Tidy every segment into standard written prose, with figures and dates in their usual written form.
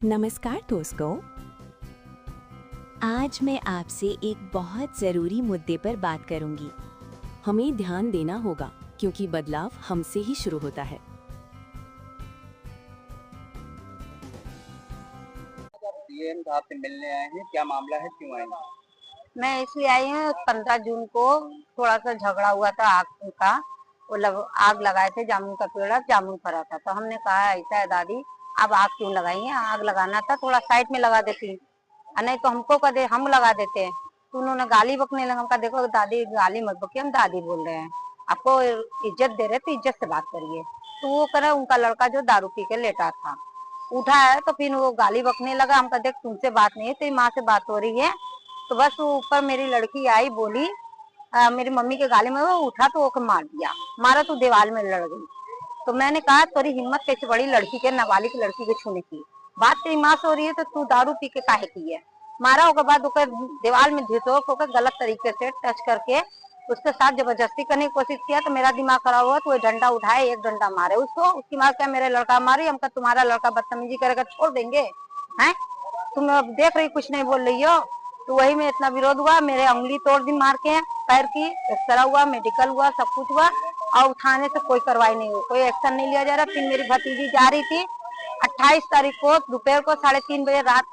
नमस्कार दोस्तों। आज मैं आपसे एक बहुत ज़रूरी मुद्दे पर बात करूंगी। हमें ध्यान देना होगा क्योंकि बदलाव हमसे ही शुरू होता है। डीएम साहब से मिलने आए हैं, क्या मामला है, क्यों आए हैं? मैं इसलिए आई हूँ 15 जून को थोड़ा सा झगड़ा हुआ था आग का। आग लगाए थे, जामुन का पेड़ जामुन फरा था, तो हमने कहा ऐसा है दादी, अब आग क्यों लगाई है, आग लगाना था थोड़ा साइड में लगा देती, और नहीं तो हमको कदे हम लगा देते हैं। तो उन्होंने गाली बकने लगा। हमका देखो दादी गाली मत बकिए, हम दादी बोल रहे हैं, आपको इज्जत दे रहे तो इज्जत से बात करिए। तो वो करे उनका लड़का जो दारू पी के लेटा था उठा है, तो फिर वो गाली बकने लगा। हमका देख तुमसे बात नहीं है, तेरी माँ से बात हो रही है। तो बस वो ऊपर मेरी लड़की आई, बोली मेरी मम्मी के गाली में, वो उठा तो वो मार दिया, मारा तो दीवार में लड़ गई। तो मैंने कहा तेरी हिम्मत कैसे बड़ी लड़की के, नाबालिग लड़की के छूने की, बात तेरी माँ से हो रही है तो तू दारू पी के काहे की है। मारा होकर बाद दीवार में झिटोक होकर गलत तरीके से टच करके उसके साथ जबरदस्ती करने की कोशिश किया। तो मेरा दिमाग खराब हुआ, तो वो डंडा उठाए, एक डंडा मारे उसको। उसकी माँ क्या मेरे लड़का मारी, हमका तुम्हारा लड़का बदतमीजी करेगा छोड़ देंगे हैं, तुम अब देख रही कुछ नहीं बोल रही हो। तो वही में इतना विरोध हुआ, मेरे उंगली तोड़ दी मार के, पैर की एक्सरा हुआ, मेडिकल हुआ, सब कुछ हुआ, और थाने से कोई कार्रवाई नहीं हुई, कोई एक्शन नहीं लिया जा रहा। फिर मेरी भतीजी जा रही थी 28 तारीख को दोपहर को 3:30 बजे रात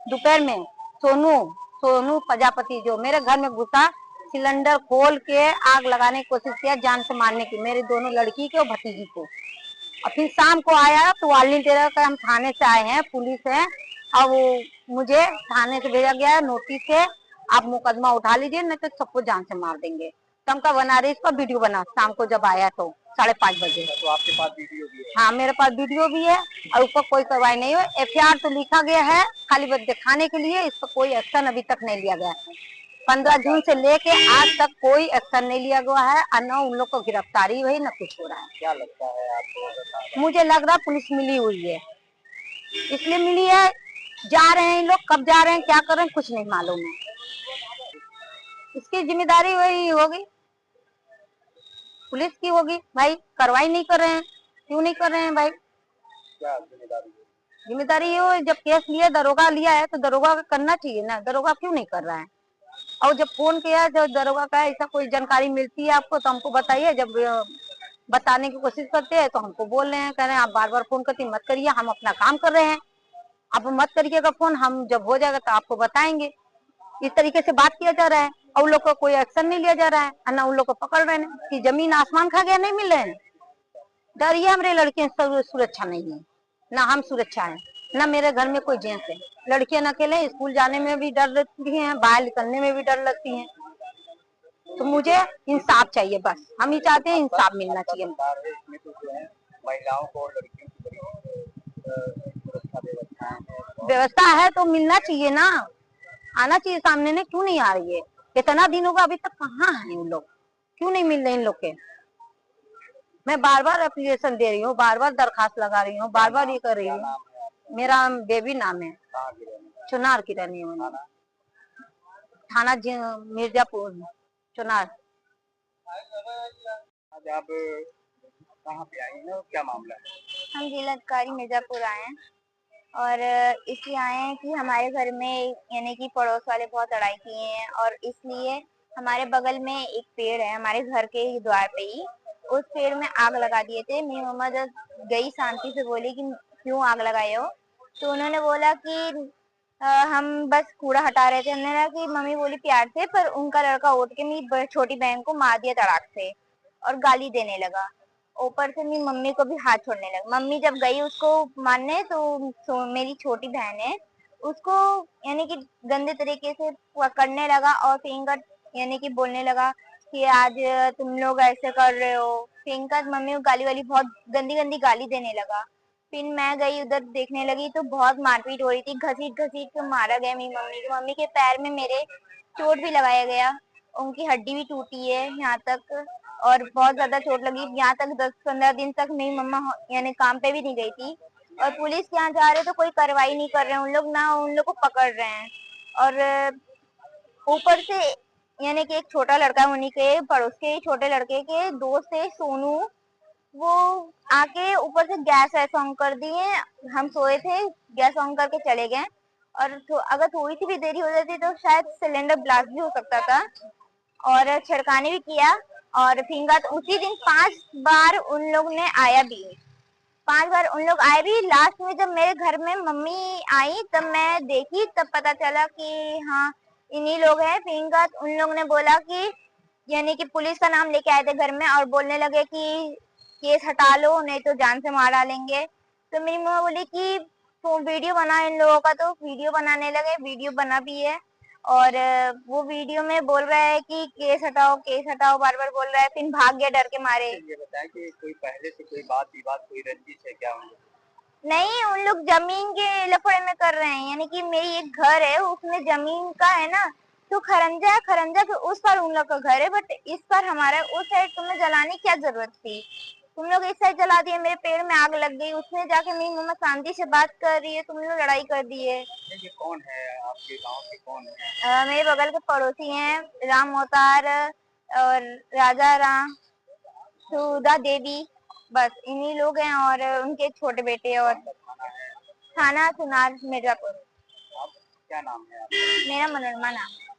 दोपहर में सोनू सोनू प्रजापति जो मेरे घर में घुसा, सिलेंडर खोल के आग लगाने की कोशिश किया, जान से मारने की, मेरी दोनों लड़की के और भतीजी को। और फिर शाम को आया तो वार्निंग दे रहा था हम थाने से आए हैं, पुलिस है, और वो मुझे थाने से भेजा गया है नोटिस से, आप मुकदमा उठा लीजिए नहीं तो सबको जान से मार देंगे। तो हमका बना रही, इसका वीडियो बना शाम को जब आया तो 5:30 बजे। तो आपके पास वीडियो भी है? हाँ मेरे पास वीडियो भी है, और ऊपर कोई कार्रवाई नहीं हुई। एफआईआर तो लिखा गया है खाली बस दिखाने के लिए, इस पर कोई एक्शन अभी तक नहीं लिया गया है। 15 जून से लेके आज तक कोई एक्शन नहीं लिया गया है, और न उन लोग को गिरफ्तारी हुई न कुछ हो रहा है। क्या लगता है आपको? मुझे लग रहा पुलिस मिली हुई है, इसलिए मिली है। जा रहे हैं इन लोग, कब जा रहे हैं क्या कर रहे हैं कुछ नहीं मालूम है। इसकी जिम्मेदारी वही होगी, पुलिस की होगी भाई। कार्रवाई नहीं कर रहे हैं, क्यों नहीं कर रहे हैं भाई। क्या जिम्मेदारी है? जिम्मेदारी ये हो, जब केस लिया दरोगा लिया है तो दरोगा का करना चाहिए ना, दरोगा क्यों नहीं कर रहा है। और जब फोन किया, जब दरोगा का ऐसा कोई जानकारी मिलती है आपको तो हमको बताइए। जब बताने की कोशिश करते हैं तो हमको बोल रहे हैं, कह रहे हैं आप बार बार फोन करती मत करिए, हम अपना काम कर रहे हैं, आप मत करिएगा फोन, हम जब हो जाएगा तो आपको बताएंगे। इस तरीके से बात किया जा रहा है, और उन लोग को कोई एक्शन नहीं लिया जा रहा है, और ना उन लोग को पकड़ रहे हैं कि जमीन आसमान खा गया, नहीं मिल रहे हैं। डर ये हमारे लड़कियां सुरक्षा नहीं है, ना हम सुरक्षा है, ना मेरे घर में कोई जेंट्स है। लड़कियां अकेले स्कूल जाने में भी डर लगती हैं, बाहर निकलने में भी डर लगती हैं। तो मुझे इंसाफ चाहिए, बस हम ही चाहते हैं इंसाफ मिलना चाहिए। सरकार है, इसमें तो जो है महिलाओं को और लड़कियों की बड़ी सुरक्षा व्यवस्थाएं हैं। व्यवस्था है तो मिलना चाहिए ना, आना चाहिए सामने ने, क्यों नहीं आ रही है। इतना दिन होगा अभी तक कहाँ है इन लोग, क्यों नहीं मिल रहे इन लोग के। मैं बार बार एप्लीकेशन दे रही हूँ, बार बार दरखास्त लगा रही हूँ, बार बार ये कर रही हूँ। मेरा बेबी नाम है, चुनार की रहनी है, थाना मिर्जापुर चुनार। आज आप कहाँ पे आई हैं और क्या मामला है? हम जिलाधिकारी मिर्जापुर आए हैं, और इसलिए आए हैं कि हमारे घर में यानी कि पड़ोस वाले बहुत लड़ाई किए हैं, और इसलिए हमारे बगल में एक पेड़ है हमारे घर के ही द्वार पे ही, उस पेड़ में आग लगा दिए थे। मेरी मम्मा जब गई शांति से बोली कि क्यों आग लगाए हो, तो उन्होंने बोला कि हम बस कूड़ा हटा रहे थे। हमने कहा कि मम्मी बोली प्यार से, पर उनका लड़का उठ के मेरी छोटी बहन को मार दिया तड़ाक से और गाली देने लगा। ऊपर से मेरी मम्मी को भी हाथ छोड़ने लगा। मम्मी जब गई उसको मारने तो मेरी छोटी बहन है, उसको यानी कि गंदे तरीके से पकड़ने लगा और फिंगर यानी कि बोलने लगा कि आज तुम लोग ऐसे कर रहे हो। फिंगर मम्मी को गाली वाली बहुत गंदी गंदी गाली देने लगा। फिर मैं गई उधर देखने लगी तो बहुत मारपीट हो रही थी, घसीट घसीट के मारा गया मेरी मम्मी को। मम्मी के पैर में मेरे चोट भी लगाया गया, उनकी हड्डी भी टूटी है यहाँ तक, और बहुत ज्यादा चोट लगी। यहाँ तक 10-15 दिन तक मेरी मम्मा यानी काम पे भी नहीं गई थी। और पुलिस के यहाँ जा रहे तो कोई कार्रवाई नहीं कर रहे हैं उन लोग, ना उन लोग को पकड़ रहे हैं। और ऊपर से यानी कि एक छोटा लड़का उन्हीं के पड़ोस के छोटे लड़के के दोस्त है सोनू, वो आके ऊपर से गैस वैस ऑन कर दिए। हम सोए थे, गैस ऑन करके चले गए, और अगर थोड़ी सी भी देरी हो जाती तो शायद सिलेंडर ब्लास्ट भी हो सकता था। और छिड़काने भी किया, और फिंगा तो उसी दिन 5 बार उन लोग ने आया भी, 5 बार उन लोग आए भी। लास्ट में जब मेरे घर में मम्मी आई तब मैं देखी, तब पता चला कि हाँ इन्हीं लोग हैं। फिंगा उन लोग ने बोला कि यानी कि पुलिस का नाम लेके आए थे घर में, और बोलने लगे कि केस हटा लो नहीं तो जान से मार डालेंगे। तो मेरी मम्मा बोली कि तो वीडियो बना इन लोगों का, तो वीडियो बनाने लगे, वीडियो बना भी है। और वो वीडियो में बोल रहा है कि केस हटाओ बार बार बोल रहा है, फिर भाग गया डर के मारे। ये बताएं कि कोई पहले से कोई बात विवाद, कोई रंजिश है क्या उन लोगों की? नहीं, उन लोग जमीन के लफड़े में कर रहे हैं, यानी कि मेरी एक घर है उसमें जमीन का है ना, तो खरंजा है, खरंजा के उस पर उन लोग का घर है, बट इस पर हमारा उस साइड तुम्हें जलाने की क्या जरूरत थी? तुम लोग इस साइड जला दिए, मेरे पेड़ में आग लग गई, उसमें जाके मेरी मम्मा शांति से बात कर रही है, तुम लोग लड़ाई कर दिए। ये कौन है आपके गांव के, कौन है? मेरे बगल के पड़ोसी हैं, राम अवतार और राजा राम, सुधा देवी, बस इन्हीं लोग हैं, और उनके छोटे बेटे। और थाना है? थाना सुनार मिर्जापुर। आप क्या नाम है आपका? मेरा मनोरमा नाम है।